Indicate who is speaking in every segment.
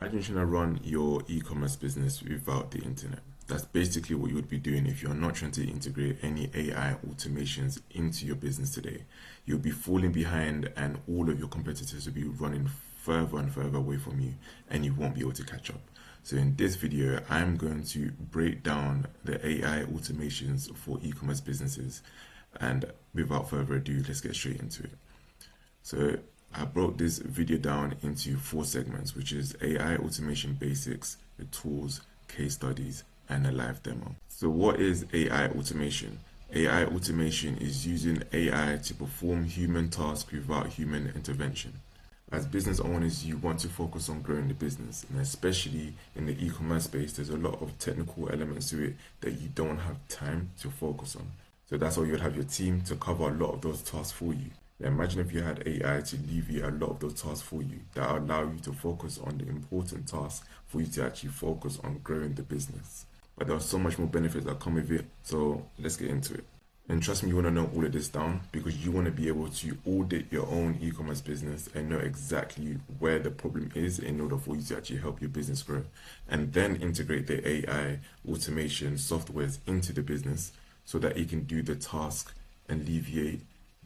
Speaker 1: Imagine trying to run your e-commerce business without the internet. That's basically what you would be doing if you're not trying to integrate any AI automations into your business today. You'll be falling behind and all of your competitors will be running further and further away from you and you won't be able to catch up. So in this video, I'm going to break down the AI automations for e-commerce businesses. And without further ado, let's get straight into it. So I broke this video down into 4 segments, which is AI automation basics, the tools, case studies, and a live demo. So what is AI automation? AI automation is using AI to perform human tasks without human intervention. As business owners, you want to focus on growing the business, and especially in the e-commerce space, there's a lot of technical elements to it that you don't have time to focus on. So that's why you'll have your team to cover a lot of those tasks for you. Now imagine if you had AI to alleviate a lot of those tasks for you that allow you to focus on the important tasks for you to actually focus on growing the business. But there are so much more benefits that come with it, so let's get into it. And trust me, you want to know all of this down because you want to be able to audit your own e-commerce business and know exactly where the problem is in order for you to actually help your business grow. And then integrate the AI automation softwares into the business so that it can do the task and alleviate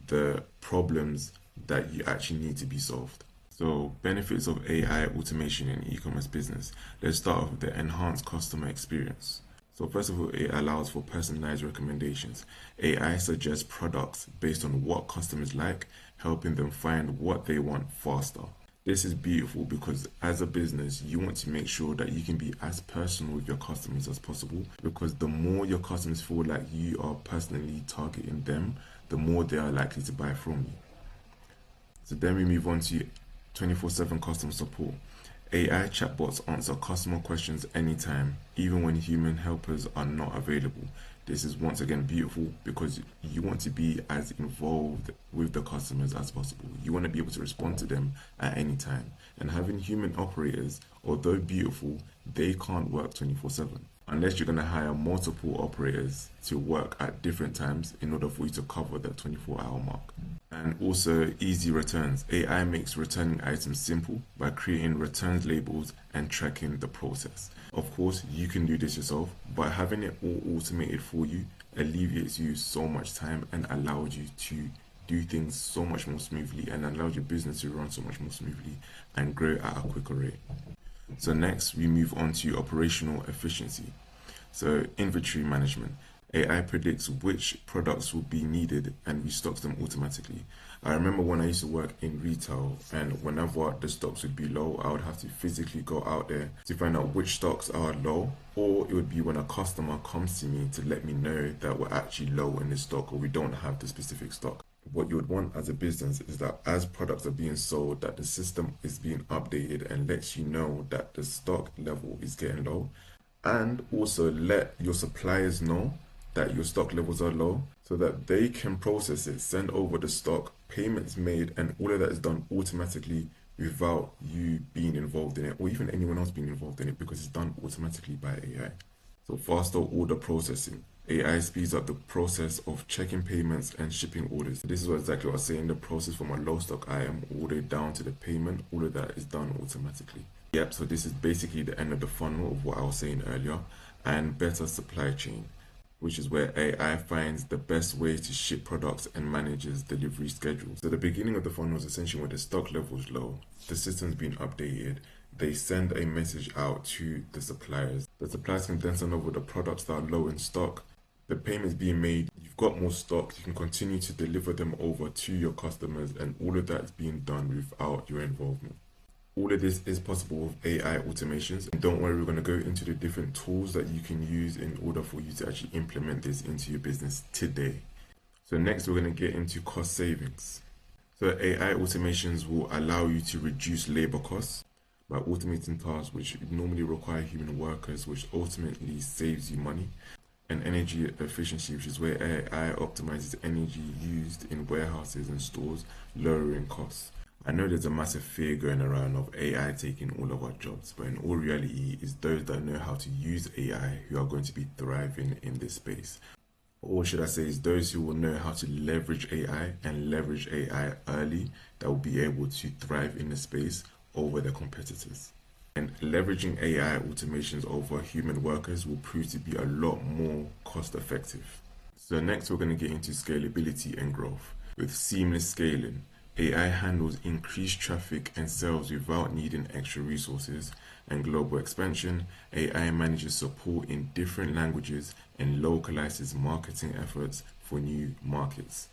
Speaker 1: the problems that you actually need to be solved. So benefits of AI automation in e-commerce business. Let's start off with the enhanced customer experience. So first of all, it allows for personalized recommendations. AI suggests products based on what customers like, helping them find what they want faster. This is beautiful because as a business, you want to make sure that you can be as personal with your customers as possible, because the more your customers feel like you are personally targeting them, the more they are likely to buy from you. So then we move on to 24/7 customer support. AI chatbots answer customer questions anytime, even when human helpers are not available. This is once again beautiful because you want to be as involved with the customers as possible. You want to be able to respond to them at any time. And having human operators, although beautiful, they can't work 24/7 unless you're going to hire multiple operators to work at different times in order for you to cover that 24-hour mark. And also easy returns. AI makes returning items simple by creating returns labels and tracking the process. Of course, you can do this yourself, but having it all automated for you alleviates you so much time and allows you to do things so much more smoothly and allows your business to run so much more smoothly and grow at a quicker rate. So next, we move on to operational efficiency. So inventory management. AI predicts which products will be needed and restocks them automatically. I remember when I used to work in retail, and whenever the stocks would be low, I would have to physically go out there to find out which stocks are low, or it would be when a customer comes to me to let me know that we're actually low in the stock or we don't have the specific stock. What you would want as a business is that as products are being sold, that the system is being updated and lets you know that the stock level is getting low, and also let your suppliers know that your stock levels are low so that they can process it, send over the stock, payments made, and all of that is done automatically without you being involved in it or even anyone else being involved in it because it's done automatically by AI. So faster order processing. AI speeds up the process of checking payments and shipping orders. This is what exactly what I was saying, the process from a low stock item all the way down to the payment, all of that is done automatically. Yep, so this is basically the end of the funnel of what I was saying earlier, and better supply chain, which is where AI finds the best way to ship products and manages delivery schedules. So the beginning of the funnel is essentially when the stock level is low, the system's been updated, they send a message out to the suppliers. The suppliers can then send over the products that are low in stock. The payment's being made, you've got more stock, you can continue to deliver them over to your customers, and all of that is being done without your involvement. All of this is possible with AI automations. And don't worry, we're going to go into the different tools that you can use in order for you to actually implement this into your business today. So next, we're going to get into cost savings. So AI automations will allow you to reduce labor costs by automating tasks which normally require human workers, which ultimately saves you money. And energy efficiency, which is where AI optimizes energy used in warehouses and stores, lowering costs. I know there's a massive fear going around of AI taking all of our jobs, but in all reality, it's those that know how to use AI who are going to be thriving in this space. Or should I say, it's those who will know how to leverage AI and leverage AI early that will be able to thrive in the space over their competitors. And leveraging AI automations over human workers will prove to be a lot more cost effective. So next we're going to get into scalability and growth. With seamless scaling, AI handles increased traffic and sales without needing extra resources, and global expansion, AI manages support in different languages and localizes marketing efforts for new markets.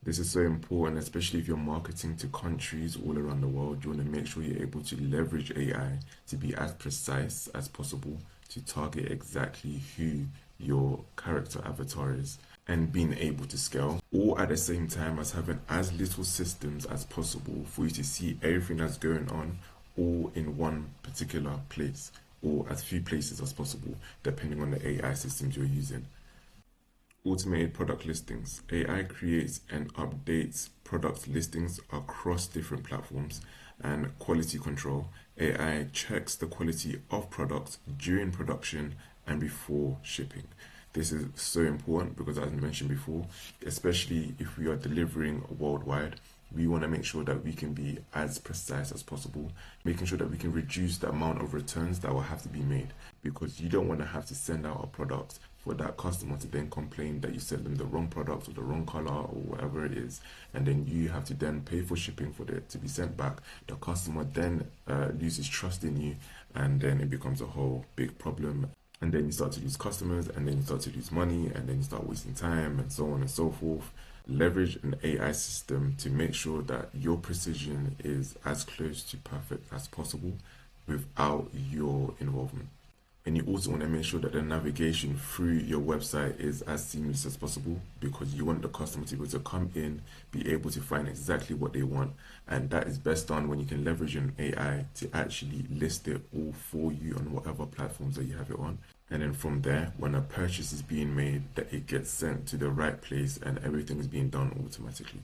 Speaker 1: This is so important, especially if you're marketing to countries all around the world. You want to make sure you're able to leverage AI to be as precise as possible to target exactly who your character avatar is, and being able to scale, all at the same time as having as little systems as possible for you to see everything that's going on all in one particular place, or as few places as possible, depending on the AI systems you're using. Automated product listings. AI creates and updates product listings across different platforms. And quality control. AI checks the quality of products during production and before shipping. This is so important because, as I mentioned before, especially if we are delivering worldwide, we want to make sure that we can be as precise as possible, making sure that we can reduce the amount of returns that will have to be made, because you don't want to have to send out a product for that customer to then complain that you sent them the wrong product or the wrong color or whatever it is, and then you have to then pay for shipping for it to be sent back. The customer then loses trust in you, and then it becomes a whole big problem. And then you start to lose customers, and then you start to lose money, and then you start wasting time, and so on and so forth. Leverage an AI system to make sure that your precision is as close to perfect as possible without your involvement. And you also want to make sure that the navigation through your website is as seamless as possible, because you want the customer to be able to come in, be able to find exactly what they want. And that is best done when you can leverage an AI to actually list it all for you on whatever platforms that you have it on. And then from there, when a purchase is being made, that it gets sent to the right place and everything is being done automatically.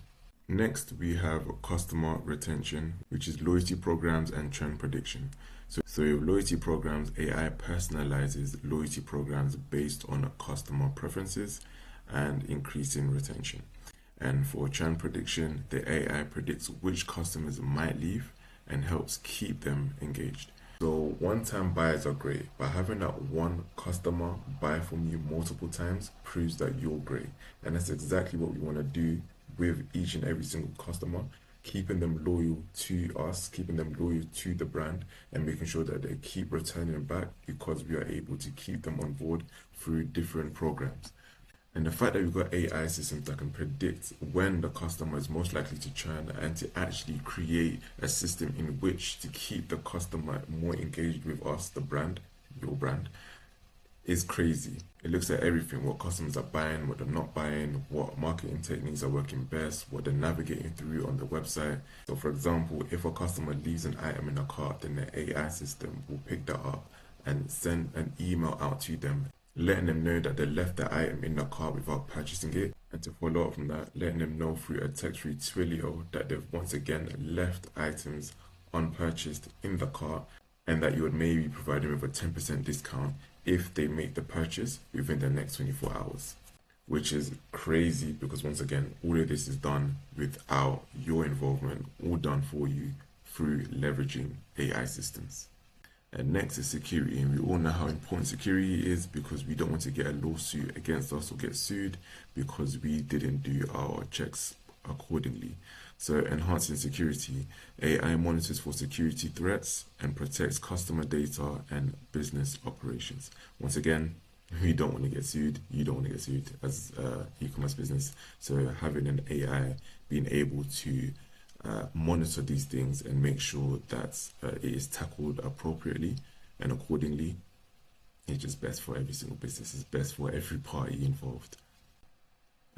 Speaker 1: Next, we have customer retention, which is loyalty programs and trend prediction. So with loyalty programs, AI personalizes loyalty programs based on customer preferences and increasing retention. And for trend prediction, the AI predicts which customers might leave and helps keep them engaged. So one-time buyers are great, but having that one customer buy from you multiple times proves that you're great. And that's exactly what we want to do with each and every single customer, keeping them loyal to us, keeping them loyal to the brand, and making sure that they keep returning back because we are able to keep them on board through different programs. And the fact that we've got AI systems that can predict when the customer is most likely to churn, and to actually create a system in which to keep the customer more engaged with us, the brand, your brand, is crazy. It looks at everything, what customers are buying, what they're not buying, what marketing techniques are working best, what they're navigating through on the website. So for example, if a customer leaves an item in a cart, then the AI system will pick that up and send an email out to them, letting them know that they left the item in the cart without purchasing it. And to follow up from that, letting them know through a text through Twilio that they've once again left items unpurchased in the cart, and that you would maybe provide them with a 10% discount if they make the purchase within the next 24 hours. Which is crazy, because once again, all of this is done without your involvement, all done for you through leveraging AI systems. And next is security, and we all know how important security is, because we don't want to get a lawsuit against us or get sued because we didn't do our checks accordingly. So enhancing security, AI monitors for security threats and protects customer data and business operations. Once again, we don't want to get sued, you don't want to get sued as e-commerce business. So having an AI being able to monitor these things and make sure that it is tackled appropriately and accordingly, it's just best for every single business. It's best for every party involved.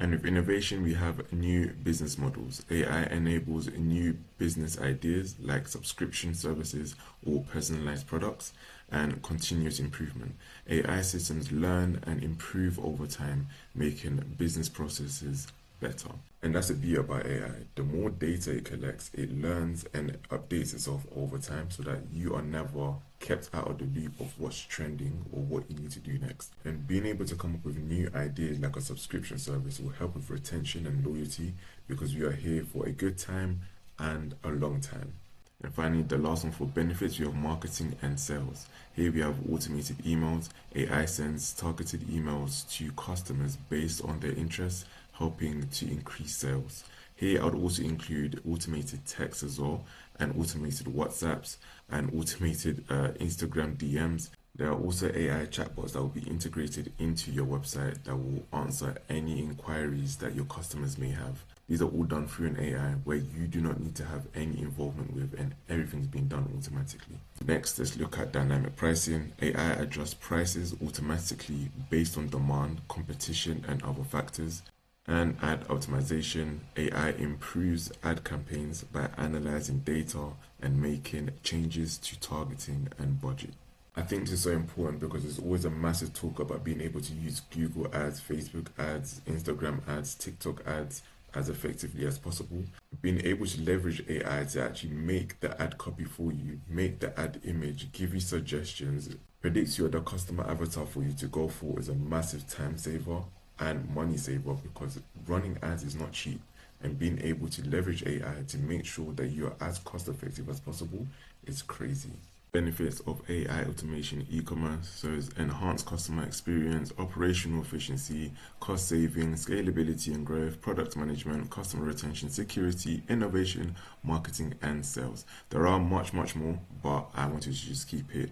Speaker 1: And with innovation, we have new business models. AI enables new business ideas like subscription services or personalized products, and continuous improvement. AI systems learn and improve over time, making business processes better. And that's the beauty about AI. The more data it collects, it learns and updates itself over time, so that you are never kept out of the loop of what's trending or what you need to do next. And being able to come up with new ideas like a subscription service will help with retention and loyalty, because we are here for a good time and a long time. And finally, the last one for benefits, we have marketing and sales. Here we have automated emails. AI sends targeted emails to customers based on their interests, helping to increase sales. Here I would also include automated text as well, and automated WhatsApps, and automated Instagram DMs. There are also AI chatbots that will be integrated into your website that will answer any inquiries that your customers may have. These are all done through an AI where you do not need to have any involvement with, and everything's being done automatically. Next, let's look at dynamic pricing. AI adjusts prices automatically based on demand, competition, and other factors. And ad optimization, AI improves ad campaigns by analyzing data and making changes to targeting and budget. I think this is so important because there's always a massive talk about being able to use Google ads, Facebook ads, Instagram ads, TikTok ads as effectively as possible. Being able to leverage AI to actually make the ad copy for you, make the ad image, give you suggestions, predicts your the customer avatar for you to go for is a massive time saver and money saver, because running ads is not cheap, and being able to leverage AI to make sure that you're as cost effective as possible is crazy. Benefits of AI automation e-commerce, so it's enhanced customer experience, operational efficiency, cost saving, scalability and growth, product management, customer retention, security, innovation, marketing and sales. There are much more, but I wanted to just keep it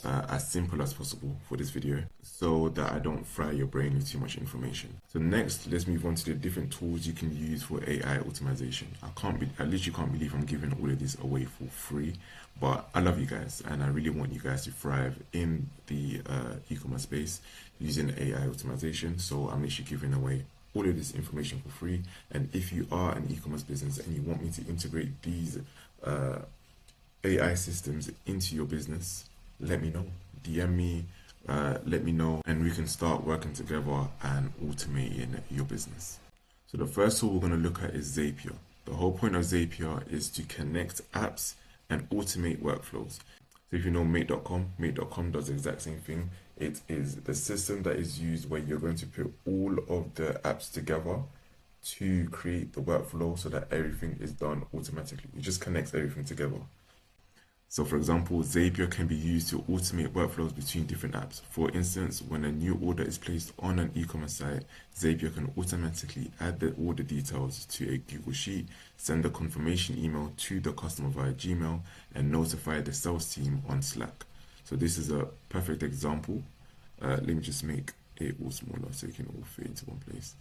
Speaker 1: as simple as possible for this video so that I don't fry your brain with too much information. So next, let's move on to the different tools you can use for AI automation. I literally can't believe I'm giving all of this away for free, but I love you guys and I really want you guys to thrive in the e-commerce space using AI automation. So I'm literally giving away all of this information for free. And if you are an e-commerce business and you want me to integrate these AI systems into your business, let me know. DM me, let me know, and we can start working together and automating your business. So the first tool we're going to look at is Zapier. The whole point of Zapier is to connect apps and automate workflows. So if you know Make.com does the exact same thing. It is the system that is used where you're going to put all of the apps together to create the workflow so that everything is done automatically. It just connects everything together. So for example, Zapier can be used to automate workflows between different apps. For instance, when a new order is placed on an e-commerce site, Zapier can automatically add the order details to a Google Sheet, send a confirmation email to the customer via Gmail, and notify the sales team on Slack. So this is a perfect example. Let me just make it all smaller so it can all fit into one place.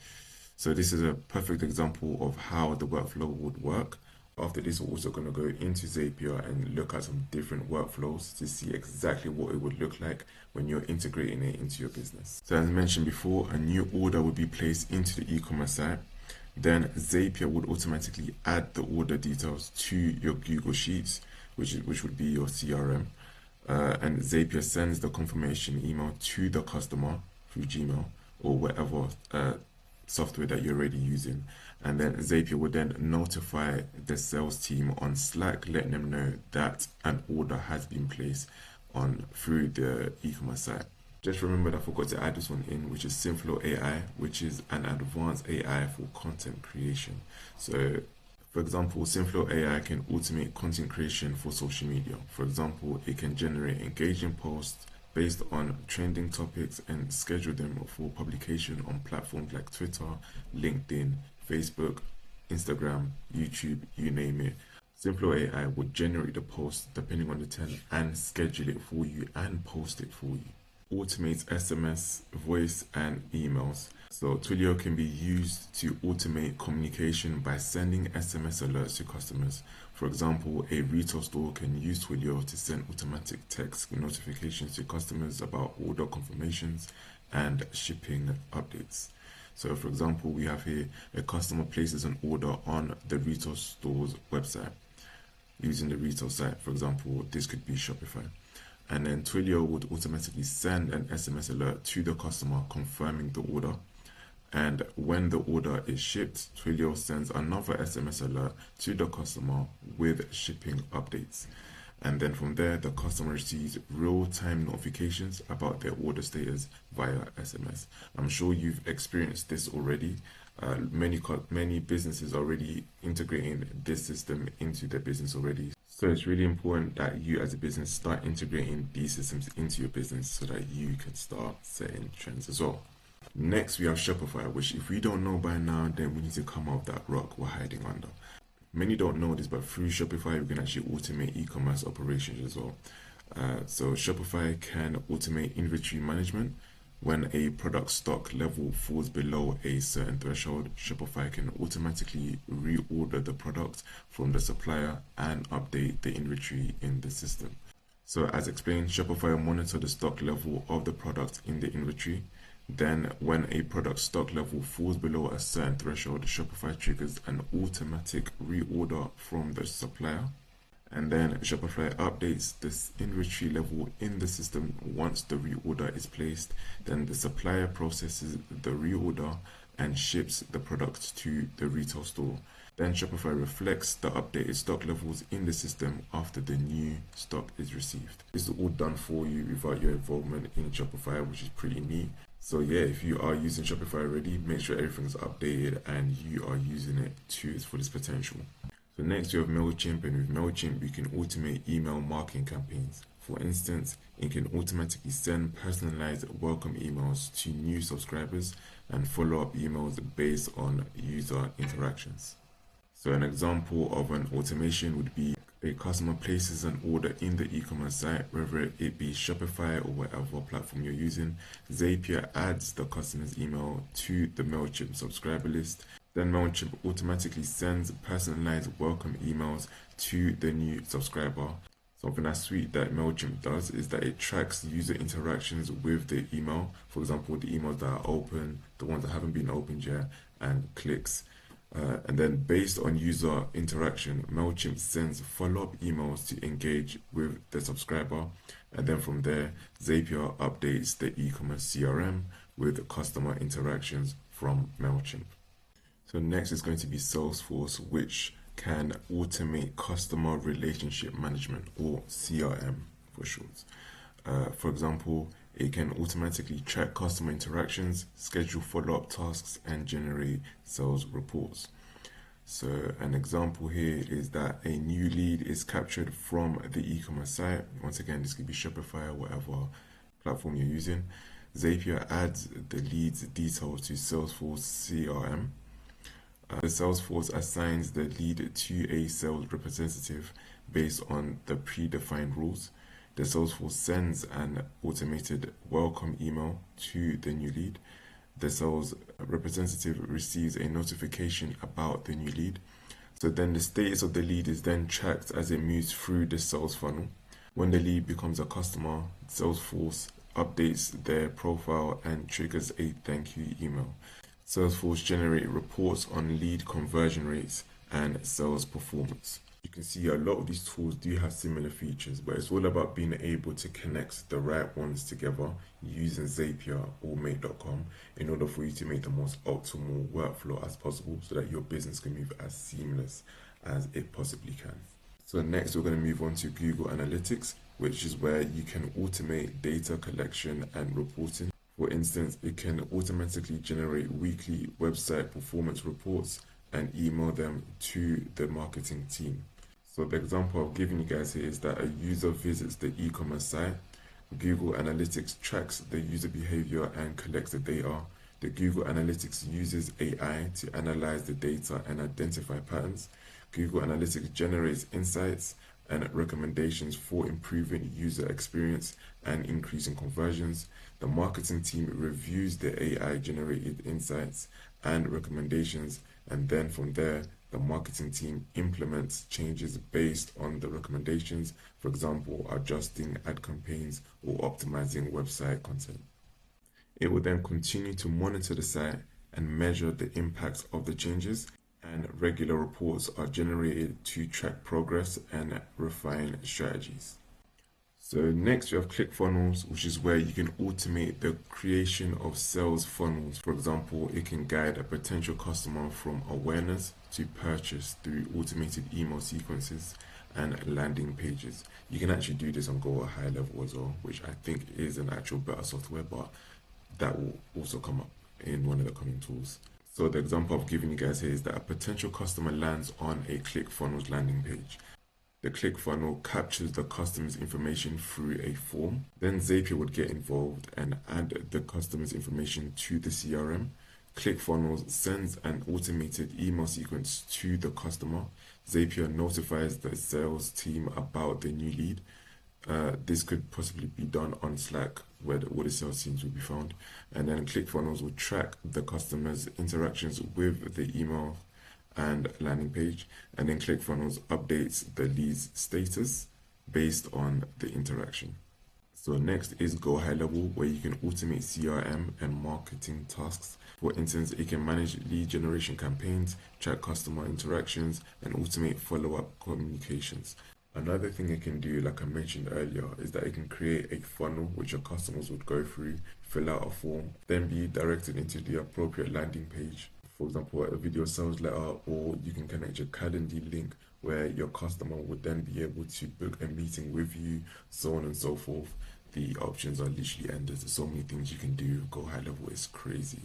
Speaker 1: So this is a perfect example of how the workflow would work. After this, we're also going to go into Zapier and look at some different workflows to see exactly what it would look like when you're integrating it into your business. So as mentioned before, a new order would be placed into the e-commerce site. Then Zapier would automatically add the order details to your Google Sheets, which would be your CRM. And Zapier sends the confirmation email to the customer through Gmail or whatever software that you're already using, and then Zapier would then notify the sales team on Slack, letting them know that an order has been placed on through the e-commerce site. Just remember that I forgot to add this one in, which is Synflow AI, which is an advanced AI for content creation. So for example, Synflow AI can automate content creation for social media. For example, it can generate engaging posts based on trending topics and schedule them for publication on platforms like Twitter, LinkedIn, Facebook, Instagram, YouTube, you name it. Synflow AI would generate the post depending on the trend and schedule it for you and post it for you. Automates SMS, voice, and emails. So Twilio can be used to automate communication by sending SMS alerts to customers. For example, a retail store can use Twilio to send automatic text notifications to customers about order confirmations and shipping updates. So for example, we have here a customer places an order on the retail store's website using the retail site. For example, this could be Shopify. And then Twilio would automatically send an SMS alert to the customer confirming the order. And when the order is shipped, Twilio sends another SMS alert to the customer with shipping updates. And then from there, the customer receives real-time notifications about their order status via SMS. I'm sure you've experienced this already. Many businesses are already integrating this system into their business already. So it's really important that you as a business start integrating these systems into your business so that you can start setting trends as well. Next, we have Shopify, which if we don't know by now, then we need to come off that rock we're hiding under. Many don't know this, but through Shopify, we can actually automate e-commerce operations as well. So Shopify can automate inventory management. When a product stock level falls below a certain threshold, Shopify can automatically reorder the product from the supplier and update the inventory in the system. So as explained, Shopify will monitor the stock level of the product in the inventory. Then when a product stock level falls below a certain threshold, Shopify triggers an automatic reorder from the supplier. And then Shopify updates this inventory level in the system once the reorder is placed. Then the supplier processes the reorder and ships the product to the retail store. Then Shopify reflects the updated stock levels in the system after the new stock is received. This is all done for you without your involvement in Shopify, which is pretty neat. So yeah, if you are using Shopify already, make sure everything's updated and you are using it to its fullest potential. So next we have MailChimp, and with MailChimp you can automate email marketing campaigns. For instance, it can automatically send personalized welcome emails to new subscribers and follow-up emails based on user interactions. So an example of an automation would be a customer places an order in the e-commerce site, whether it be Shopify or whatever platform you're using. Zapier adds the customer's email to the MailChimp subscriber list. Then MailChimp automatically sends personalized welcome emails to the new subscriber. Something that's sweet that MailChimp does is that it tracks user interactions with the email. For example, the emails that are open, the ones that haven't been opened yet, and clicks. And then based on user interaction, MailChimp sends follow-up emails to engage with the subscriber. And then from there, Zapier updates the e-commerce CRM with customer interactions from MailChimp. So next is going to be Salesforce, which can automate customer relationship management, or CRM for short. For example, it can automatically track customer interactions, schedule follow-up tasks, and generate sales reports. So an example here is that a new lead is captured from the e-commerce site. Once again, this could be Shopify or whatever platform you're using. Zapier adds the lead's details to Salesforce CRM. The Salesforce assigns the lead to a sales representative based on the predefined rules. The Salesforce sends an automated welcome email to the new lead. The sales representative receives a notification about the new lead. So then the status of the lead is then tracked as it moves through the sales funnel. When the lead becomes a customer, Salesforce updates their profile and triggers a thank you email. Salesforce generate reports on lead conversion rates and sales performance. You can see a lot of these tools do have similar features, but it's all about being able to connect the right ones together using Zapier or Make.com in order for you to make the most optimal workflow as possible so that your business can move as seamless as it possibly can. So next we're going to move on to Google Analytics, which is where you can automate data collection and reporting. For instance, it can automatically generate weekly website performance reports and email them to the marketing team. So the example I've given you guys here is that a user visits the e-commerce site. Google Analytics tracks the user behavior and collects the data. The Google Analytics uses AI to analyze the data and identify patterns. Google Analytics generates insights and recommendations for improving user experience and increasing conversions. The marketing team reviews the AI generated insights and recommendations, and then from there, the marketing team implements changes based on the recommendations, for example, adjusting ad campaigns or optimizing website content. It will then continue to monitor the site and measure the impact of the changes, and regular reports are generated to track progress and refine strategies. So next we have ClickFunnels, which is where you can automate the creation of sales funnels. For example, it can guide a potential customer from awareness to purchase through automated email sequences and landing pages. You can actually do this and go a high level as well, which I think is an actual better software, but that will also come up in one of the coming tools. So the example I've given you guys here is that a potential customer lands on a ClickFunnels landing page. The ClickFunnels captures the customer's information through a form. Then Zapier would get involved and add the customer's information to the CRM. ClickFunnels sends an automated email sequence to the customer. Zapier notifies the sales team about the new lead. This could possibly be done on Slack, where all the sales teams will be found. And then ClickFunnels will track the customer's interactions with the email and landing page. And then ClickFunnels updates the lead's status based on the interaction. So next is Go High Level, where you can automate CRM and marketing tasks. For instance, it can manage lead generation campaigns, track customer interactions, and automate follow-up communications. Another thing it can do, like I mentioned earlier, is that it can create a funnel which your customers would go through, fill out a form, then be directed into the appropriate landing page. For example, a video sales letter, or you can connect your Calendly link where your customer would then be able to book a meeting with you, so on and so forth. The options are literally endless. There's so many things you can do. Go High Level is crazy.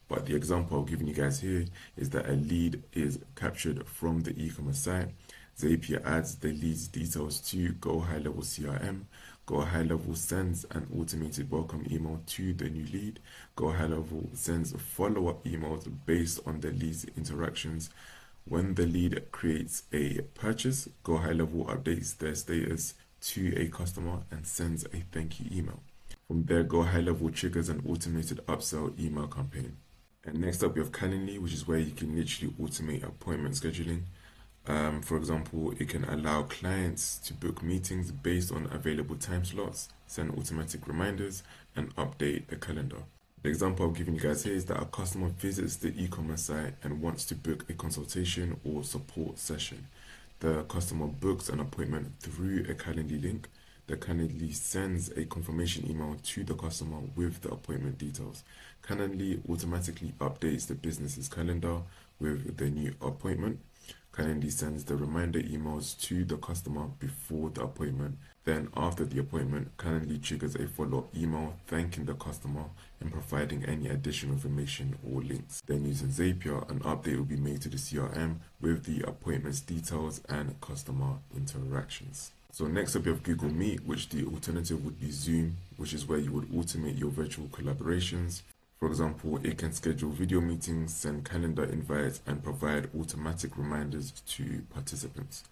Speaker 1: But the example I'm giving you guys here is that a lead is captured from the e-commerce site. Zapier adds the lead's details to Go High Level CRM. Go High Level sends an automated welcome email to the new lead. Go High Level sends follow-up emails based on the lead's interactions. When the lead creates a purchase, Go High Level updates their status to a customer and sends a thank you email. From there, Go High Level triggers an automated upsell email campaign. And next up, we have Calendly, which is where you can literally automate appointment scheduling. For example, it can allow clients to book meetings based on available time slots, send automatic reminders, and update the calendar. The example I'm giving you guys here is that a customer visits the e-commerce site and wants to book a consultation or support session. The customer books an appointment through a Calendly link. The Calendly sends a confirmation email to the customer with the appointment details. Calendly automatically updates the business's calendar with the new appointment. Calendly sends the reminder emails to the customer before the appointment. Then after the appointment, Calendly triggers a follow-up email thanking the customer and providing any additional information or links. Then using Zapier, an update will be made to the CRM with the appointment's details and customer interactions. So next up, you have Google Meet, which the alternative would be Zoom, which is where you would automate your virtual collaborations. For example, it can schedule video meetings, send calendar invites, and provide automatic reminders to participants.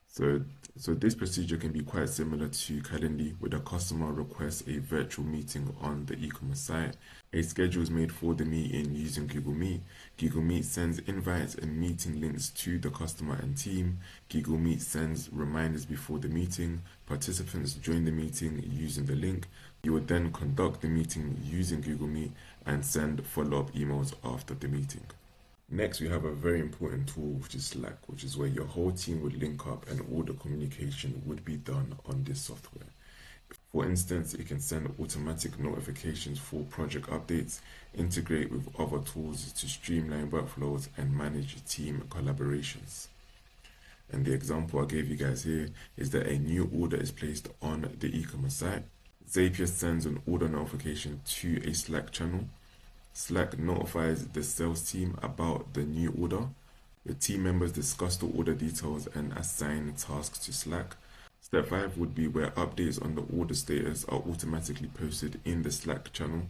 Speaker 1: So this procedure can be quite similar to Calendly, where the customer requests a virtual meeting on the e-commerce site. A schedule is made for the meeting using Google Meet. Google Meet sends invites and meeting links to the customer and team. Google Meet sends reminders before the meeting. Participants join the meeting using the link. You would then conduct the meeting using Google Meet and send follow-up emails after the meeting. Next, we have a very important tool, which is Slack, which is where your whole team would link up and all the communication would be done on this software. For instance, it can send automatic notifications for project updates, integrate with other tools to streamline workflows, and manage team collaborations. And the example I gave you guys here is that a new order is placed on the e-commerce site. Zapier sends an order notification to a Slack channel. Slack notifies the sales team about the new order. The team members discuss the order details and assign tasks to Slack. Step 5 would be where updates on the order status are automatically posted in the Slack channel.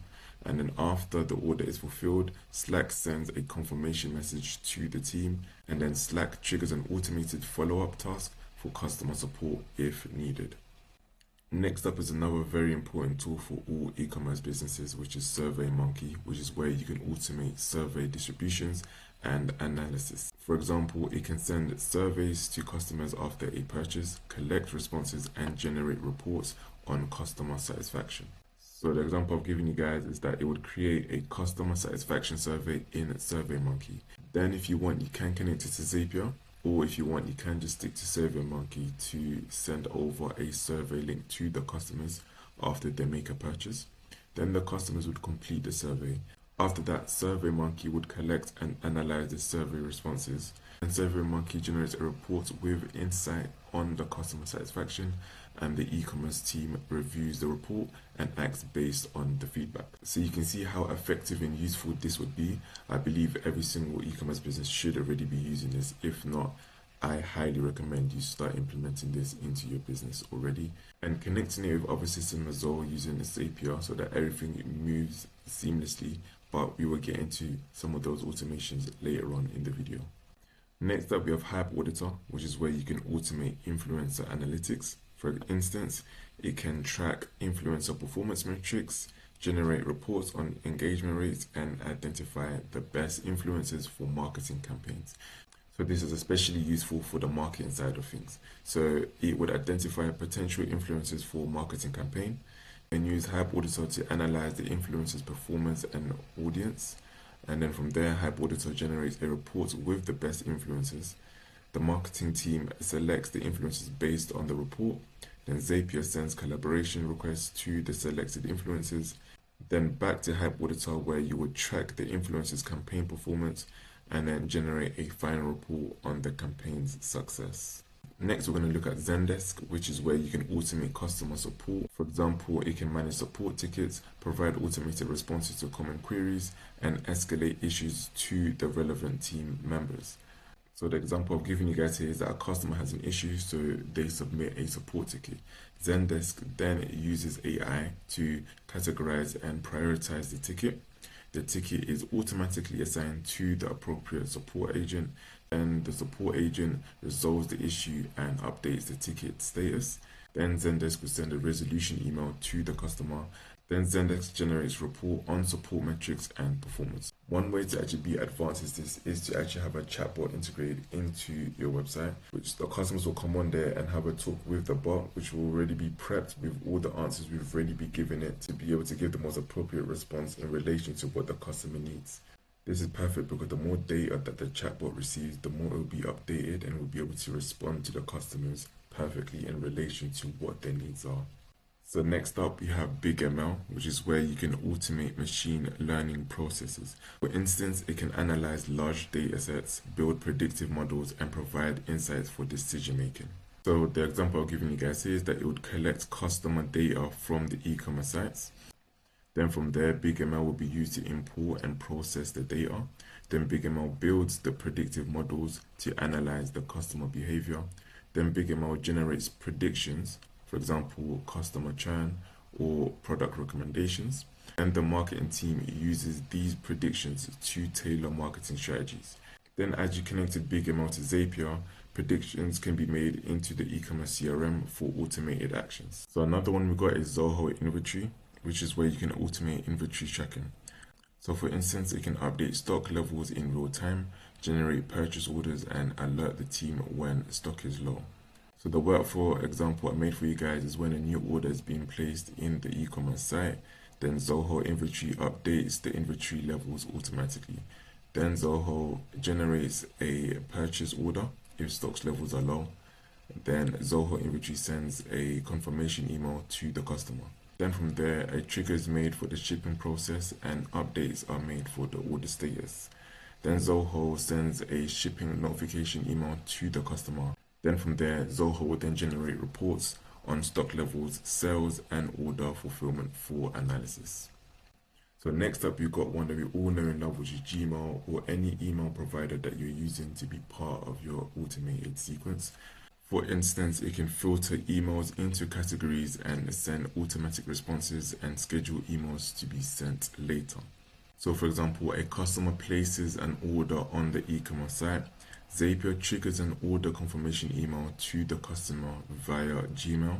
Speaker 1: And then after the order is fulfilled, Slack sends a confirmation message to the team. And then Slack triggers an automated follow-up task for customer support if needed. Next up is another very important tool for all e-commerce businesses, which is SurveyMonkey, which is where you can automate survey distributions and analysis. For example, it can send surveys to customers after a purchase, collect responses, and generate reports on customer satisfaction. So the example I've given you guys is that it would create a customer satisfaction survey in SurveyMonkey. Then if you want, you can connect it to Zapier. Or if you want, you can just stick to SurveyMonkey to send over a survey link to the customers after they make a purchase. Then the customers would complete the survey. After that, SurveyMonkey would collect and analyze the survey responses. And SurveyMonkey generates a report with insight on the customer satisfaction, and the e-commerce team reviews the report and acts based on the feedback. So you can see how effective and useful this would be. I believe every single e-commerce business should already be using this. If not, I highly recommend you start implementing this into your business already and connecting it with other systems as well using this API so that everything moves seamlessly. But we will get into some of those automations later on in the video. Next up, we have Hype Auditor, which is where you can automate influencer analytics. For instance, it can track influencer performance metrics, generate reports on engagement rates, and identify the best influencers for marketing campaigns. So this is especially useful for the marketing side of things. So it would identify potential influencers for marketing campaign and use Hype Auditor to analyze the influencer's performance and audience. And then from there, Hype Auditor generates a report with the best influencers. The marketing team selects the influencers based on the report. Then Zapier sends collaboration requests to the selected influencers. Then back to Hype Auditor, where you would track the influencer's campaign performance and then generate a final report on the campaign's success. Next, we're going to look at Zendesk, which is where you can automate customer support. For example, it can manage support tickets, provide automated responses to common queries, and escalate issues to the relevant team members. So the example I've given you guys here is that a customer has an issue, so they submit a support ticket. Zendesk then uses AI to categorize and prioritize the ticket. The ticket is automatically assigned to the appropriate support agent, and the support agent resolves the issue and updates the ticket status. Then Zendesk will send a resolution email to the customer. Then Zendesk generates report on support metrics and performance. One way to actually be advanced is to actually have a chatbot integrated into your website, which the customers will come on there and have a talk with the bot, which will already be prepped with all the answers we've already been given it to be able to give the most appropriate response in relation to what the customer needs. This is perfect because the more data that the chatbot receives, the more it will be updated and will be able to respond to the customers perfectly in relation to what their needs are. So next up, we have BigML, which is where you can automate machine learning processes. For instance, it can analyze large data sets, build predictive models, and provide insights for decision making. So the example I've given you guys here is that it would collect customer data from the e-commerce sites. Then from there, BigML will be used to import and process the data. Then BigML builds the predictive models to analyze the customer behavior. Then BigML generates predictions, for example, customer churn or product recommendations. And the marketing team uses these predictions to tailor marketing strategies. Then as you connected BigML to Zapier, predictions can be made into the e-commerce CRM for automated actions. So another one we got is Zoho Inventory, which is where you can automate inventory tracking. So for instance, it can update stock levels in real time, generate purchase orders, and alert the team when stock is low. So the workflow example I made for you guys is when a new order is being placed in the e-commerce site, then Zoho Inventory updates the inventory levels automatically. Then Zoho generates a purchase order if stocks levels are low. Then Zoho Inventory sends a confirmation email to the customer. Then from there, a trigger is made for the shipping process and updates are made for the order status. Then Zoho sends a shipping notification email to the customer. Then from there, Zoho will then generate reports on stock levels, sales, and order fulfillment for analysis. So next up, you've got one that we all know and love, which is Gmail, or any email provider that you're using to be part of your automated sequence. For instance, it can filter emails into categories and send automatic responses and schedule emails to be sent later. So for example, a customer places an order on the e-commerce site. Zapier triggers an order confirmation email to the customer via Gmail.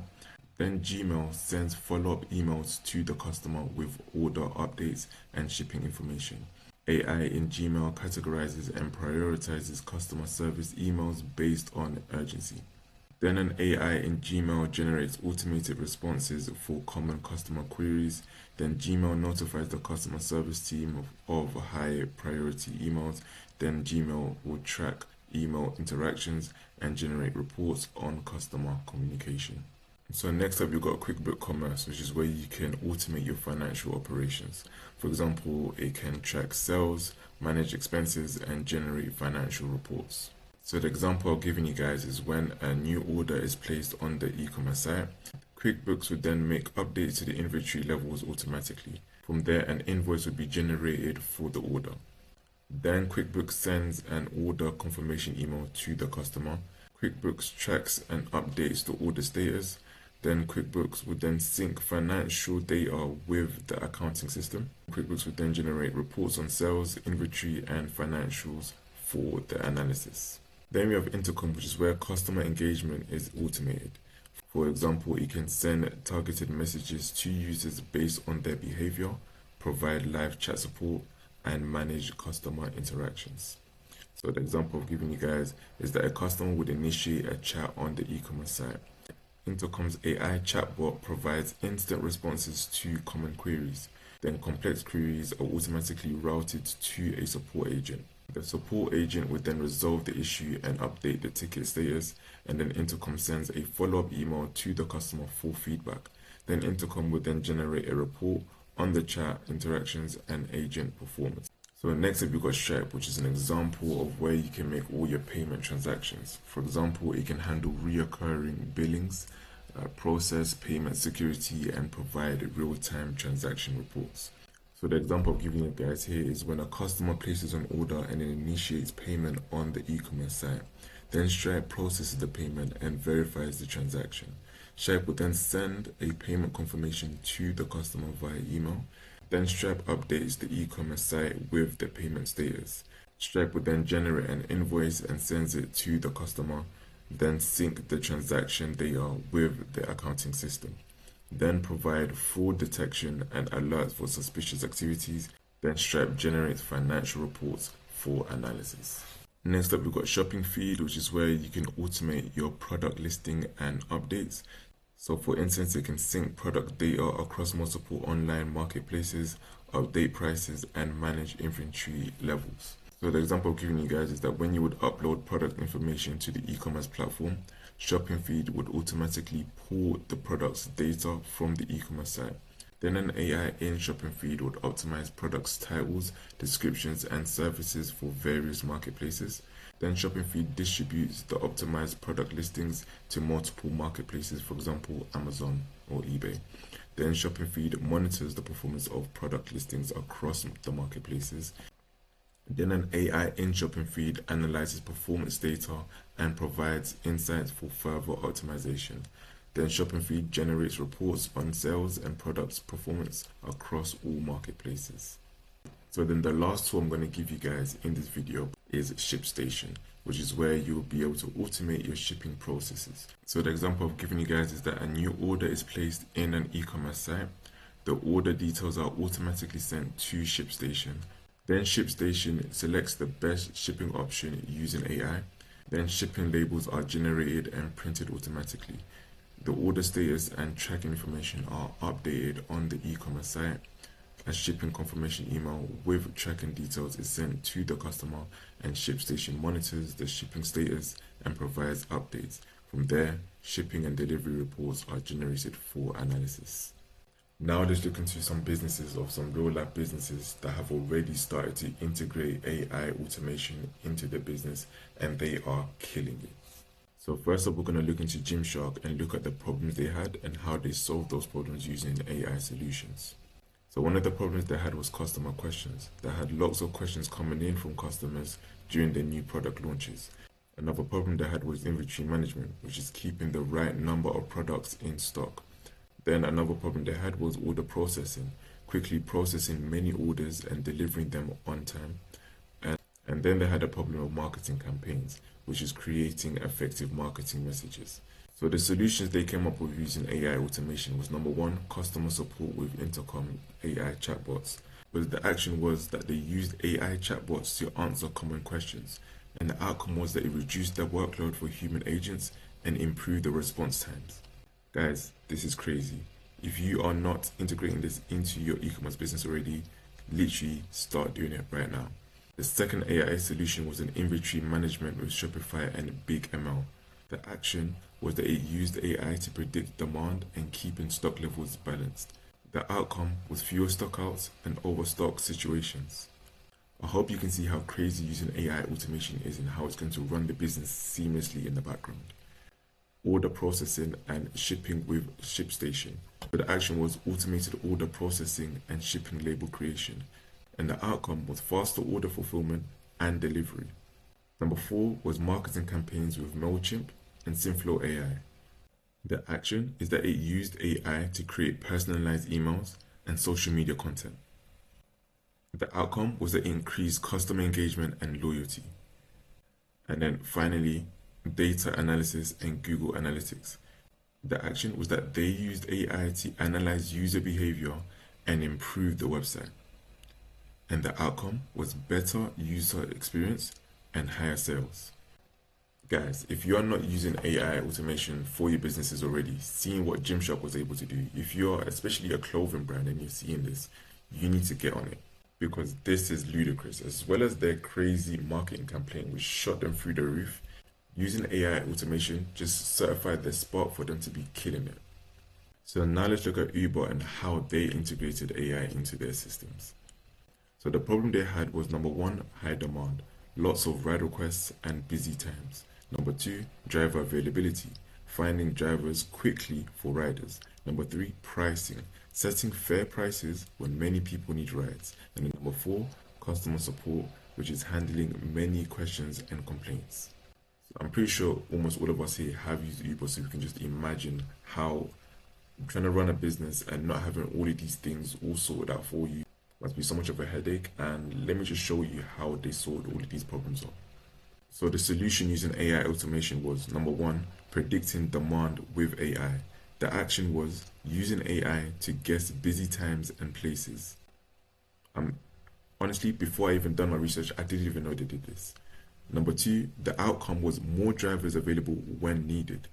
Speaker 1: Then Gmail sends follow-up emails to the customer with order updates and shipping information. AI in Gmail categorizes and prioritizes customer service emails based on urgency. Then an AI in Gmail generates automated responses for common customer queries. Then Gmail notifies the customer service team of high priority emails. Then Gmail will track email interactions and generate reports on customer communication. So next up, you've got QuickBooks Commerce, which is where you can automate your financial operations. For example, it can track sales, manage expenses, and generate financial reports. So the example I've given you guys is when a new order is placed on the e-commerce site, QuickBooks would then make updates to the inventory levels automatically. From there, an invoice would be generated for the order. Then QuickBooks sends an order confirmation email to the customer. QuickBooks tracks and updates the order status. Then QuickBooks would then sync financial data with the accounting system. QuickBooks would then generate reports on sales, inventory, and financials for the analysis. Then we have Intercom, which is where customer engagement is automated. For example, it can send targeted messages to users based on their behavior, provide live chat support, and manage customer interactions. So the example I've given you guys is that a customer would initiate a chat on the e-commerce site. Intercom's AI chatbot provides instant responses to common queries. Then complex queries are automatically routed to a support agent. The support agent would then resolve the issue and update the ticket status, and then Intercom sends a follow-up email to the customer for feedback. Then Intercom would then generate a report on the chat interactions and agent performance. So next up, we've got Stripe, which is an example of where you can make all your payment transactions. For example, it can handle reoccurring billings, process payment security, and provide real-time transaction reports. So the example I'm giving you guys here is when a customer places an order and it initiates payment on the e-commerce site. Then Stripe processes the payment and verifies the transaction. Stripe will then send a payment confirmation to the customer via email. Then Stripe updates the e-commerce site with the payment status. Stripe would then generate an invoice and sends it to the customer, then sync the transaction data with the accounting system. Then provide fraud detection and alerts for suspicious activities. Then Stripe generates financial reports for analysis. Next up, we've got Shopping Feed, which is where you can automate your product listing and updates. So for instance, it can sync product data across multiple online marketplaces, update prices, and manage inventory levels. So the example I'm giving you guys is that when you would upload product information to the e-commerce platform, Shopping Feed would automatically pull the product's data from the e-commerce site. Then an AI in Shopping Feed would optimize products' titles, descriptions, and services for various marketplaces. Then Shopping Feed distributes the optimized product listings to multiple marketplaces, for example, Amazon or eBay. Then Shopping Feed monitors the performance of product listings across the marketplaces. Then an AI in Shopping Feed analyzes performance data and provides insights for further optimization. Then Shopping Feed generates reports on sales and products performance across all marketplaces. So then the last tool I'm going to give you guys in this video is ShipStation, which is where you'll be able to automate your shipping processes. So the example I've given you guys is that a new order is placed in an e-commerce site. The order details are automatically sent to ShipStation. Then ShipStation selects the best shipping option using AI. Then shipping labels are generated and printed automatically. The order status and tracking information are updated on the e-commerce site. A shipping confirmation email with tracking details is sent to the customer, and ShipStation monitors the shipping status and provides updates. From there, shipping and delivery reports are generated for analysis. Now let's look into some businesses or some real life businesses that have already started to integrate AI automation into their business, and they are killing it. So first up, we're going to look into Gymshark and look at the problems they had and how they solved those problems using AI solutions. So one of the problems they had was customer questions. They had lots of questions coming in from customers during their new product launches. Another problem they had was inventory management, which is keeping the right number of products in stock. Then another problem they had was order processing, quickly processing many orders and delivering them on time. And then they had a problem of marketing campaigns, which is creating effective marketing messages. So the solutions they came up with using AI automation was number one, customer support with Intercom AI chatbots. But the action was that they used AI chatbots to answer common questions. And the outcome was that it reduced the workload for human agents and improved the response times. Guys, this is crazy. If you are not integrating this into your e-commerce business already, literally start doing it right now. The second AI solution was an inventory management with Shopify and Big ML. The action was that it used AI to predict demand and keeping stock levels balanced. The outcome was fewer stockouts and overstock situations. I hope you can see how crazy using AI automation is and how it's going to run the business seamlessly in the background. Order processing and shipping with ShipStation. So the action was automated order processing and shipping label creation. And the outcome was faster order fulfillment and delivery. Number 4 was marketing campaigns with MailChimp and Synflow AI. The action is that it used AI to create personalized emails and social media content. The outcome was that it increased customer engagement and loyalty. And then finally, data analysis and Google Analytics. The action was that they used AI to analyze user behavior and improve the website. And the outcome was better user experience and higher sales. Guys, if you are not using AI automation for your businesses already, seeing what Gymshark was able to do, if you're especially a clothing brand and you're seeing this, you need to get on it, because this is ludicrous. As well as their crazy marketing campaign which shot them through the roof, using AI automation just certified their spot for them to be killing it. So now let's look at Uber and how they integrated AI into their systems. So the problem they had was, number 1, high demand, lots of ride requests and busy times. Number 2, driver availability, finding drivers quickly for riders. Number 3, pricing, setting fair prices when many people need rides. And then number 4, customer support, which is handling many questions and complaints. So I'm pretty sure almost all of us here have used Uber, so we can just imagine how trying to run a business and not having all of these things all sorted out for you must be so much of a headache. And let me just show you how they solved all of these problems out. So the solution using AI automation was, number 1, predicting demand with AI. The action was using AI to guess busy times and places. Honestly, before I even done my research, I didn't even know they did this. Number 2, the outcome was more drivers available when needed.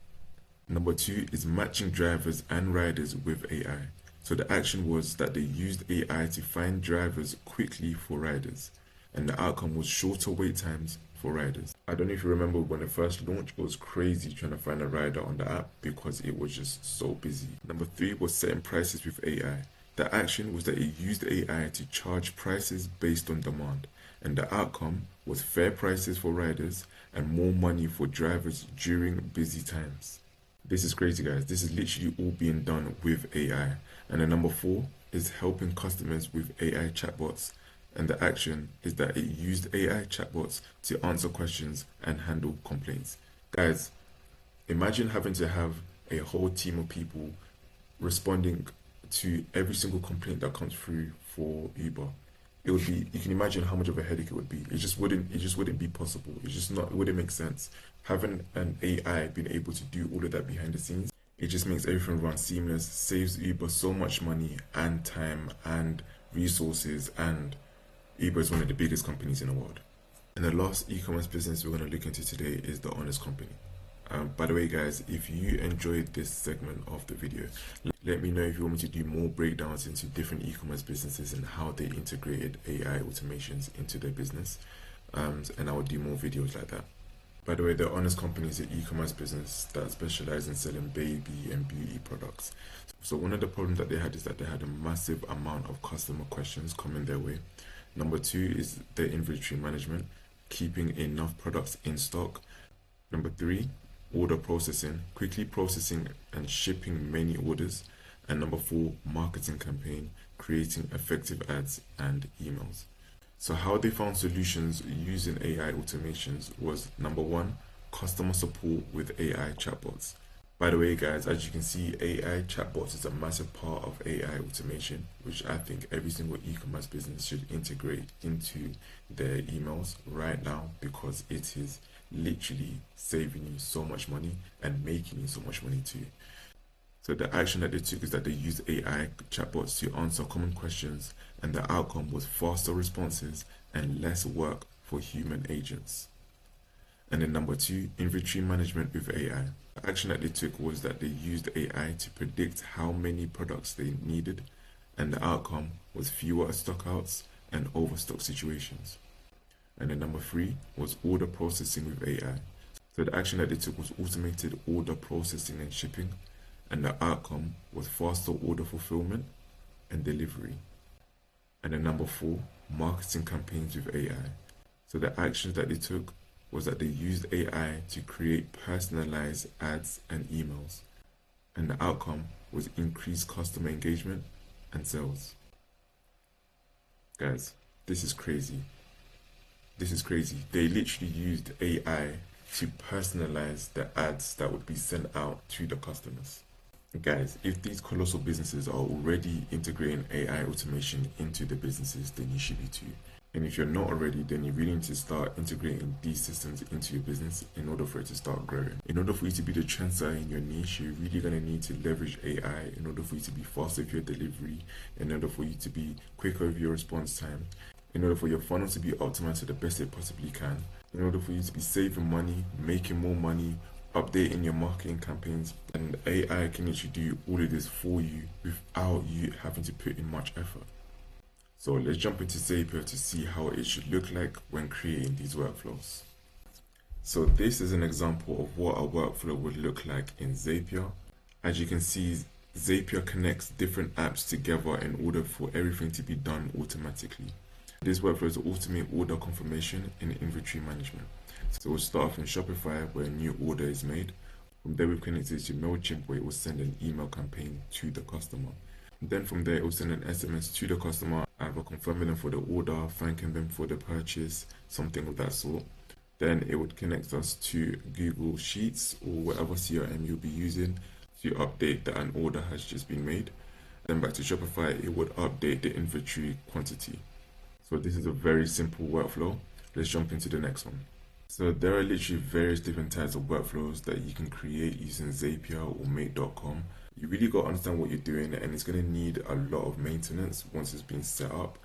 Speaker 1: Number 2 is matching drivers and riders with AI. So the action was that they used AI to find drivers quickly for riders, and the outcome was shorter wait times for riders. I don't know if you remember when it first launched, it was crazy trying to find a rider on the app because it was just so busy. Number 3 was setting prices with AI. The action was that it used AI to charge prices based on demand, and the outcome was fair prices for riders and more money for drivers during busy times. This is crazy, guys. This is literally all being done with AI. And then number 4 is helping customers with AI chatbots. And the action is that it used AI chatbots to answer questions and handle complaints. Guys, imagine having to have a whole team of people responding to every single complaint that comes through for Uber. It would be, you can imagine how much of a headache it would be. It just wouldn't be possible. It wouldn't make sense. Having an AI being able to do all of that behind the scenes, it just makes everything run seamless, saves Uber so much money and time and resources, and Uber is one of the biggest companies in the world. And the last e-commerce business we're going to look into today is the Honest Company. By the way, guys, if you enjoyed this segment of the video, let me know if you want me to do more breakdowns into different e-commerce businesses and how they integrated AI automations into their business, and I will do more videos like that. By the way, the Honest Company is an e-commerce business that specializes in selling baby and beauty products. So one of the problems that they had is that they had a massive amount of customer questions coming their way. Number 2 is their inventory management, keeping enough products in stock. Number 3, order processing, quickly processing and shipping many orders. And number 4, marketing campaign, creating effective ads and emails. So how they found solutions using AI automations was, number 1, customer support with AI chatbots. By the way, guys, as you can see, AI chatbots is a massive part of AI automation, which I think every single e-commerce business should integrate into their emails right now, because it is literally saving you so much money and making you so much money too. So the action that they took is that they used AI chatbots to answer common questions, and the outcome was faster responses and less work for human agents. And then number 2, inventory management with AI. The action that they took was that they used AI to predict how many products they needed, and the outcome was fewer stockouts and overstock situations. And then number 3 was order processing with AI. So the action that they took was automated order processing and shipping, and the outcome was faster order fulfillment and delivery. And then number 4, marketing campaigns with AI. So the actions that they took was that they used AI to create personalized ads and emails, and the outcome was increased customer engagement and sales. Guys, this is crazy. This is crazy. They literally used AI to personalize the ads that would be sent out to the customers. Guys, if these colossal businesses are already integrating AI automation into the businesses, then you should be too. And if you're not already, then you really need to start integrating these systems into your business in order for it to start growing. In order for you to be the trendsetter in your niche, you're really going to need to leverage AI in order for you to be faster with your delivery, in order for you to be quicker with your response time, in order for your funnel to be optimized to the best it possibly can, in order for you to be saving money, making more money, updating your marketing campaigns. And AI can actually do all of this for you without you having to put in much effort. So let's jump into Zapier to see how it should look like when creating these workflows. So this is an example of what a workflow would look like in Zapier. As you can see, Zapier connects different apps together in order for everything to be done automatically. This workflow is to automate order confirmation and inventory management. So we'll start off in Shopify where a new order is made. From there we've connected to MailChimp where it will send an email campaign to the customer. Then from there it will send an SMS to the customer, either confirming them for the order, thanking them for the purchase, something of that sort. Then it would connect us to Google Sheets or whatever CRM you'll be using to update that an order has just been made. Then back to Shopify, it would update the inventory quantity. So this is a very simple workflow. Let's jump into the next one. So there are literally various different types of workflows that you can create using Zapier or Make.com. You really got to understand what you're doing, and it's going to need a lot of maintenance once it's been set up.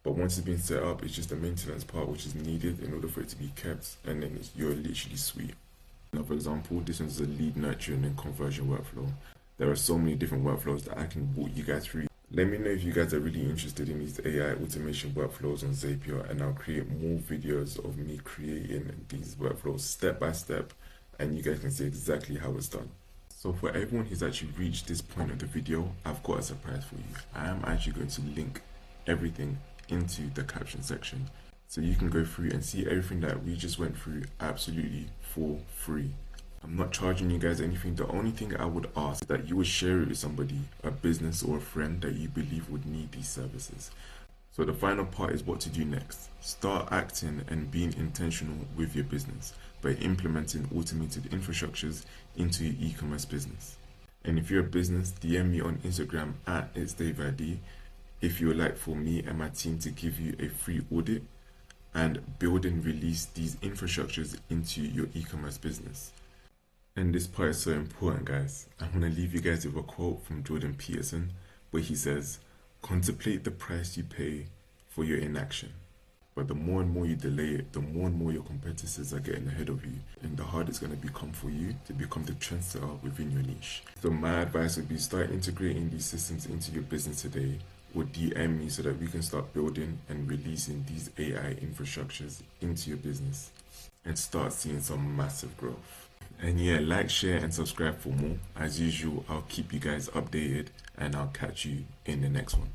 Speaker 1: But once it's been set up, it's just the maintenance part which is needed in order for it to be kept, and then you're literally sweet. Now, for example, this one's a lead nurturing and conversion workflow. There are so many different workflows that I can walk you guys through. Let me know if you guys are really interested in these AI automation workflows on Zapier, and I'll create more videos of me creating these workflows step by step, and you guys can see exactly how it's done. So for everyone who's actually reached this point of the video, I've got a surprise for you. I am actually going to link everything into the caption section, so you can go through and see everything that we just went through absolutely for free. I'm not charging you guys anything. The only thing I would ask is that you would share it with somebody, a business or a friend that you believe would need these services. So the final part is what to do next. Start acting and being intentional with your business by implementing automated infrastructures into your e-commerce business. And if you're a business, DM me on Instagram at @itsdaveid if you would like for me and my team to give you a free audit and build and release these infrastructures into your e-commerce business. And this part is so important, guys. I'm going to leave you guys with a quote from Jordan Peterson where he says, "Contemplate the price you pay for your inaction. But the more and more you delay it, the more and more your competitors are getting ahead of you, and the harder it's going to become for you to become the trendsetter within your niche." So my advice would be start integrating these systems into your business today, or DM me so that we can start building and releasing these AI infrastructures into your business and start seeing some massive growth. And yeah, like, share, and subscribe for more. As usual, I'll keep you guys updated, and I'll catch you in the next one.